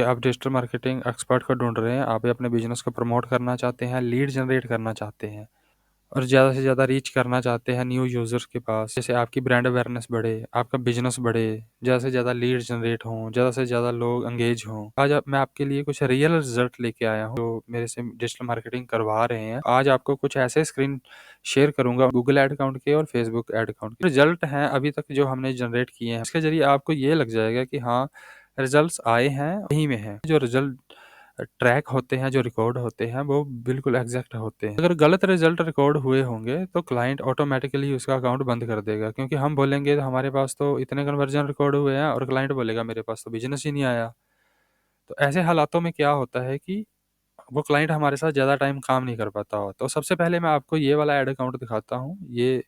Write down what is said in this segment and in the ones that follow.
कि आप digital marketing expert को ढूंढ रहे हैं, आप अपने बिजनेस को प्रमोट करना चाहते हैं, लीड जनरेट करना चाहते हैं और ज़्यादा से ज़्यादा रीच करना चाहते हैं न्यू यूज़र्स के पास, जैसे आपकी ब्रांड अवेयरनेस बढ़े, आपका बिजनेस बढ़े, ज़्यादा से ज़्यादा लीड जनरेट हों, ज़्यादा से ज़्यादा लोग एंगेज हों। आज मैं आपके लिए कुछ रियल रिजल्ट लेके आया हूँ जो मेरे से डिजिटल मार्केटिंग करवा रहे हैं। आज आपको कुछ ऐसे स्क्रीन शेयर करूंगा गूगल एड अकाउंट के और फेसबुक एड अकाउंट के रिजल्ट हैं अभी तक जो हमने जनरेट किए हैं। इसके जरिए आपको ये लग जाएगा कि हाँ, रिजल्ट्स आए हैं, वही में है। जो रिजल्ट ट्रैक होते हैं, जो रिकॉर्ड होते हैं, वो बिल्कुल एग्जैक्ट होते हैं। अगर गलत रिजल्ट रिकॉर्ड हुए होंगे तो क्लाइंट ऑटोमेटिकली उसका अकाउंट बंद कर देगा, क्योंकि हम बोलेंगे तो हमारे पास तो इतने कन्वर्जन रिकॉर्ड हुए हैं और क्लाइंट बोलेगा मेरे पास तो बिजनेस ही नहीं आया। तो ऐसे हालातों में क्या होता है कि वो क्लाइंट हमारे साथ ज़्यादा टाइम काम नहीं कर पाता हो। तो सबसे पहले मैं आपको ये वाला एड अकाउंट दिखाता हूँ। ये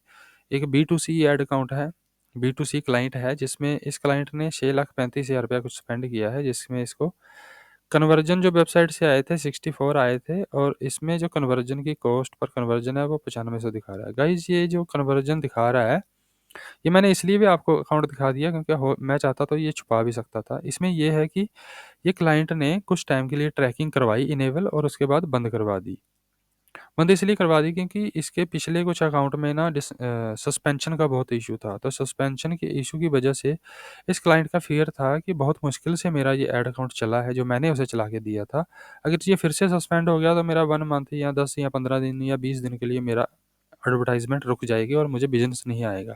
एक B2C एड अकाउंट है, B2C क्लाइंट है, जिसमें इस क्लाइंट ने 6,35,000 रुपया कुछ स्पेंड किया है, जिसमें इसको कन्वर्जन जो वेबसाइट से आए थे 64 आए थे और इसमें जो कन्वर्जन की कॉस्ट पर कन्वर्जन है वो 9500 दिखा रहा है। गाइज ये जो कन्वर्जन दिखा रहा है, ये मैंने इसलिए भी आपको अकाउंट दिखा दिया क्योंकि मैं चाहता तो ये छुपा भी सकता था। इसमें ये है कि ये क्लाइंट ने कुछ टाइम के लिए ट्रैकिंग करवाई इनेबल और उसके बाद बंद करवा दी। बंद इसलिए करवा दी क्योंकि इसके पिछले कुछ अकाउंट में ना सस्पेंशन का बहुत इशू था। तो सस्पेंशन के इशू की वजह से इस क्लाइंट का फियर था कि बहुत मुश्किल से मेरा ये ऐड अकाउंट चला है जो मैंने उसे चला के दिया था। अगर ये फिर से सस्पेंड हो गया तो मेरा 1 मंथ या 10 या 15 दिन या 20 दिन के लिए मेरा एडवर्टाइजमेंट रुक जाएगी और मुझे बिज़नेस नहीं आएगा।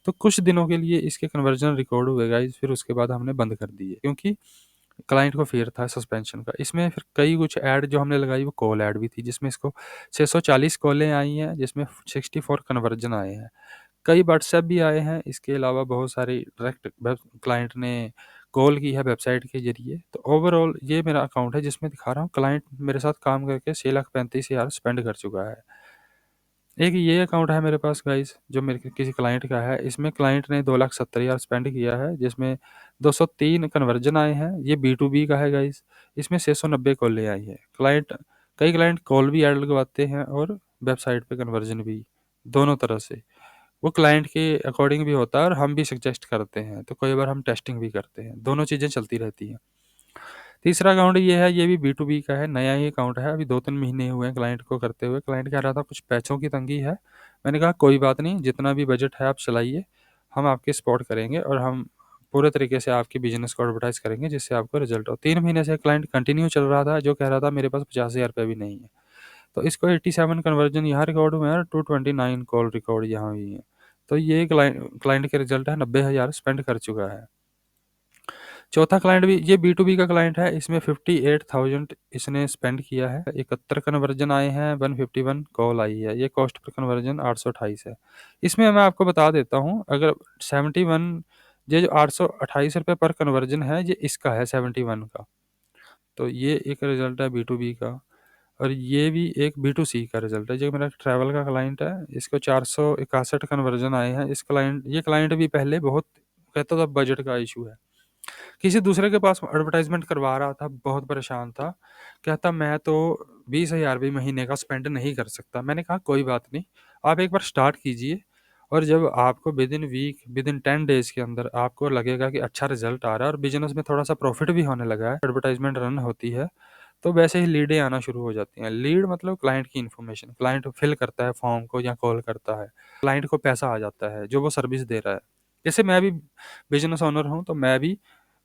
तो कुछ दिनों के लिए इसके कन्वर्जन रिकॉर्ड हुए गाइस, फिर उसके बाद हमने बंद कर दिए क्योंकि क्लाइंट को फ़ियर था सस्पेंशन का। इसमें फिर कई कुछ ऐड जो हमने लगाई वो कॉल ऐड भी थी, जिसमें इसको 640 कॉलें आई हैं, जिसमें 64 कन्वर्जन आए हैं। कई व्हाट्सएप भी आए हैं, इसके अलावा बहुत सारी डायरेक्ट वेब क्लाइंट ने कॉल की है वेबसाइट के ज़रिए। तो ओवरऑल ये मेरा अकाउंट है जिसमें दिखा रहा हूँ क्लाइंट मेरे साथ काम करके 6,35,000 स्पेंड कर चुका है। एक ये अकाउंट है मेरे पास गाइस जो मेरे किसी क्लाइंट का है। इसमें क्लाइंट ने 2,70,000 स्पेंड किया है, जिसमें 203 कन्वर्जन आए हैं। ये B2B का है गाइस। इसमें 690 कॉलें आई हैं। कई क्लाइंट कॉल भी ऐड लगवाते हैं और वेबसाइट पे कन्वर्जन भी, दोनों तरह से। वो क्लाइंट के अकॉर्डिंग भी होता है और हम भी सजेस्ट करते हैं, तो कई बार हम टेस्टिंग भी करते हैं। दोनों चीज़ें चलती रहती हैं। तीसरा अकाउंट ये है, ये भी B2B का है, नया ही अकाउंट है, अभी 2-3 महीने हुए हैं क्लाइंट को करते हुए। क्लाइंट कह रहा था कुछ पैसों की तंगी है। मैंने कहा कोई बात नहीं, जितना भी बजट है आप चलाइए, हम आपकी सपोर्ट करेंगे और हम पूरे तरीके से आपके बिज़नेस को एडवर्टाइज़ करेंगे जिससे आपको रिज़ल्ट हो। 3 महीने से क्लाइंट कंटिन्यू चल रहा था, जो कह रहा था मेरे पास 50,000 रुपये भी नहीं है। तो इसको 87 कन्वर्जन यहाँ रिकॉर्ड हुए हैं और 229 कॉल रिकॉर्ड यहाँ हुई हैं। तो ये क्लाइंट के रिज़ल्ट है, 90,000 स्पेंड कर चुका है। चौथा क्लाइंट भी ये B2B का क्लाइंट है, इसमें 58,000 इसने स्पेंड किया है। 71 कन्वर्जन आए हैं, 151 कॉल आई है। ये कॉस्ट पर कन्वर्जन 828 है। इसमें मैं आपको बता देता हूँ, अगर 71 ये जो 828 रुपये पर कन्वर्जन है, ये इसका है 71 का। तो ये एक रिजल्ट है B2B का। और ये भी एक B2C का रिजल्ट है, जो मेरा ट्रैवल का क्लाइंट है। इसको 461 कन्वर्जन आए हैं। ये क्लाइंट भी पहले बहुत कहता था बजट का इशू है, किसी दूसरे के पास एडवर्टाइजमेंट करवा रहा था, बहुत परेशान था। कहता मैं तो 20,000 भी महीने का स्पेंड नहीं कर सकता। मैंने कहा कोई बात नहीं, आप एक बार स्टार्ट कीजिए और जब आपको विद इन 10 डेज़ के अंदर आपको लगेगा कि अच्छा रिजल्ट आ रहा है और बिज़नेस में थोड़ा-सा प्रॉफिट भी होने लगा है, एडवर्टाइजमेंट रन होती है, तो वैसे ही लीडें आना शुरू हो जाती हैं। लीड मतलब क्लाइंट की इन्फॉर्मेशन, क्लाइंट फिल करता है फॉर्म को या कॉल करता है, क्लाइंट को पैसा आ जाता है जो वो सर्विस दे रहा है। जैसे मैं भी बिज़नेस ओनर हूँ, तो मैं भी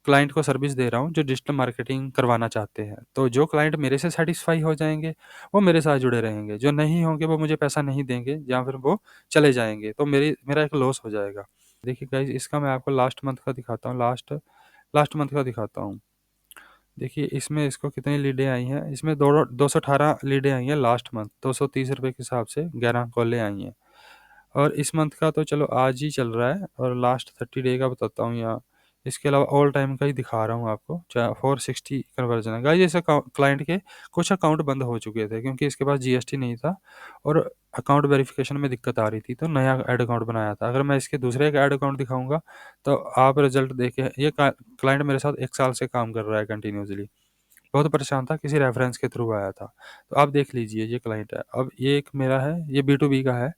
क्लाइंट को सर्विस दे रहा हूँ जो डिजिटल मार्केटिंग करवाना चाहते हैं। तो जो क्लाइंट मेरे से सैटिस्फाई हो जाएँगे, वो मेरे साथ जुड़े रहेंगे। जो नहीं होंगे वो मुझे पैसा नहीं देंगे या फिर वो चले जाएँगे, तो मेरा एक लॉस हो जाएगा। देखिए गाइज़, इसका मैं आपको लास्ट मंथ का दिखाता हूँ, लास्ट मंथ का दिखाता हूँ। देखिए इसमें इसको कितनी लीडें आई हैं, इसमें 218 लीडें आई हैं लास्ट मंथ, ₹230 के हिसाब से 11 कॉलें आई हैं। और इस मंथ का तो चलो आज ही चल रहा है और लास्ट 30 डे का बताता हूँ, या इसके अलावा ऑल टाइम का ही दिखा रहा हूँ आपको। 460 कन्वर्जन है गाइस। ऐसे क्लाइंट के कुछ अकाउंट बंद हो चुके थे क्योंकि इसके पास GST नहीं था और अकाउंट वेरिफिकेशन में दिक्कत आ रही थी, तो नया ऐड अकाउंट बनाया था। अगर मैं इसके दूसरे एक ऐड अकाउंट दिखाऊंगा तो आप रिजल्ट देखें। ये क्लाइंट मेरे साथ 1 साल से काम कर रहा है कंटिन्यूसली। बहुत परेशान था, किसी रेफरेंस के थ्रू आया था। तो आप देख लीजिए, ये क्लाइंट है। अब ये एक मेरा है, ये B2B का है।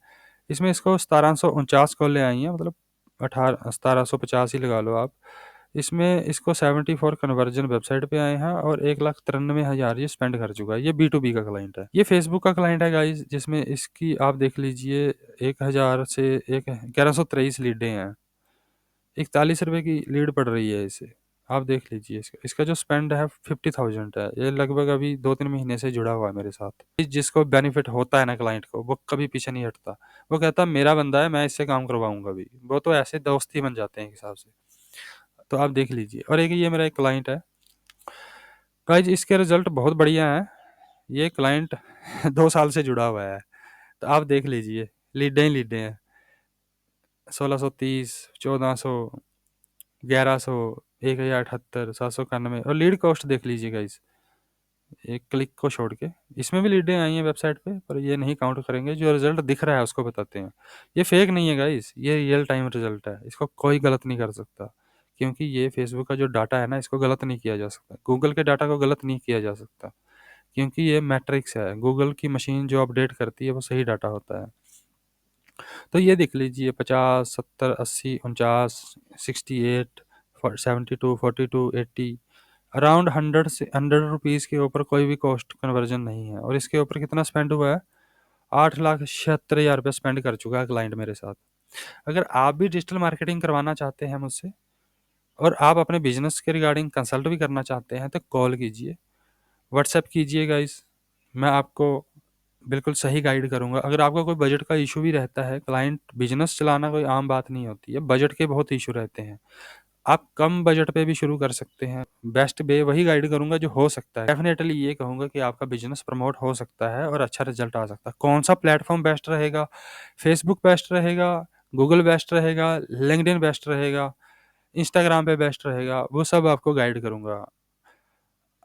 इसमें इसको 1749 कॉलें आई हैं, मतलब 1750 ही लगा लो आप। इसमें इसको 74 कन्वर्जन वेबसाइट पे आए हैं और 1,93,000 ये स्पेंड कर चुका है। ये बी2बी का क्लाइंट है। ये फेसबुक का क्लाइंट है गाइस, जिसमें इसकी आप देख लीजिए 1000 से एक 1123 लीडें हैं। 41 रुपये की लीड पड़ रही है इसे। आप देख लीजिए इसका जो स्पेंड है 50,000 है। ये लगभग अभी 2-3 महीने से जुड़ा हुआ है मेरे साथ। जिसको बेनिफिट होता है ना क्लाइंट को, वो कभी पीछे नहीं हटता। वो कहता मेरा बंदा है, मैं इससे काम करवाऊंगा भी। वो तो ऐसे दोस्त ही बन जाते हैं एक हिसाब से। तो आप देख लीजिए। और एक ये मेरा एक क्लाइंट है गाइज, इसके रिजल्ट बहुत बढ़िया हैं। ये क्लाइंट 2 साल से जुड़ा हुआ है। तो आप देख लीजिए, लीडें ही लीडें हैं। 1630, 1400, 1100, 1078, 791। और लीड कॉस्ट देख लीजिए गाइज, एक क्लिक को छोड़ के। इसमें भी लीडें आई हैं वेबसाइट पे, पर ये नहीं काउंट करेंगे। जो रिजल्ट दिख रहा है उसको बताते हैं। ये फेक नहीं है गाइज, ये रियल टाइम रिजल्ट है। इसको कोई गलत नहीं कर सकता, क्योंकि ये फेसबुक का जो डाटा है ना, इसको गलत नहीं किया जा सकता। गूगल के डाटा को गलत नहीं किया जा सकता, क्योंकि ये मैट्रिक्स है। गूगल की मशीन जो अपडेट करती है वो सही डाटा होता है। तो ये देख लीजिए 50, 70, 80, 49, 68, 72, 42, 80, अराउंड 100 के ऊपर कोई भी कॉस्ट कन्वर्जन नहीं है। और इसके ऊपर कितना स्पेंड हुआ है? 8,76,000 रुपये स्पेंड कर चुका है क्लाइंट मेरे साथ। अगर आप भी डिजिटल मार्केटिंग करवाना चाहते हैं मुझसे, और आप अपने बिजनेस के रिगार्डिंग कंसल्ट भी करना चाहते हैं, तो कॉल कीजिए, व्हाट्सएप कीजिए गाइस। मैं आपको बिल्कुल सही गाइड करूँगा। अगर आपका कोई बजट का इशू भी रहता है, क्लाइंट बिजनेस चलाना कोई आम बात नहीं होती है, बजट के बहुत इशू रहते हैं। आप कम बजट पे भी शुरू कर सकते हैं। बेस्ट वे वही गाइड करूँगा जो हो सकता है। डेफिनेटली ये कहूँगा कि आपका बिजनेस प्रमोट हो सकता है और अच्छा रिजल्ट आ सकता है। कौन सा प्लेटफॉर्म बेस्ट रहेगा? फेसबुक बेस्ट रहेगा, गूगल बेस्ट रहेगा, लिंक्डइन बेस्ट रहेगा, इंस्टाग्राम पे बेस्ट रहेगा, वो सब आपको गाइड करूँगा।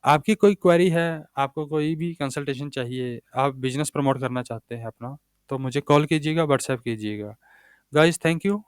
आपकी कोई क्वेरी है, आपको कोई भी कंसल्टेशन चाहिए, आप बिजनेस प्रमोट करना चाहते हैं अपना, तो मुझे कॉल कीजिएगा, व्हाट्सएप कीजिएगा। Guys thank you.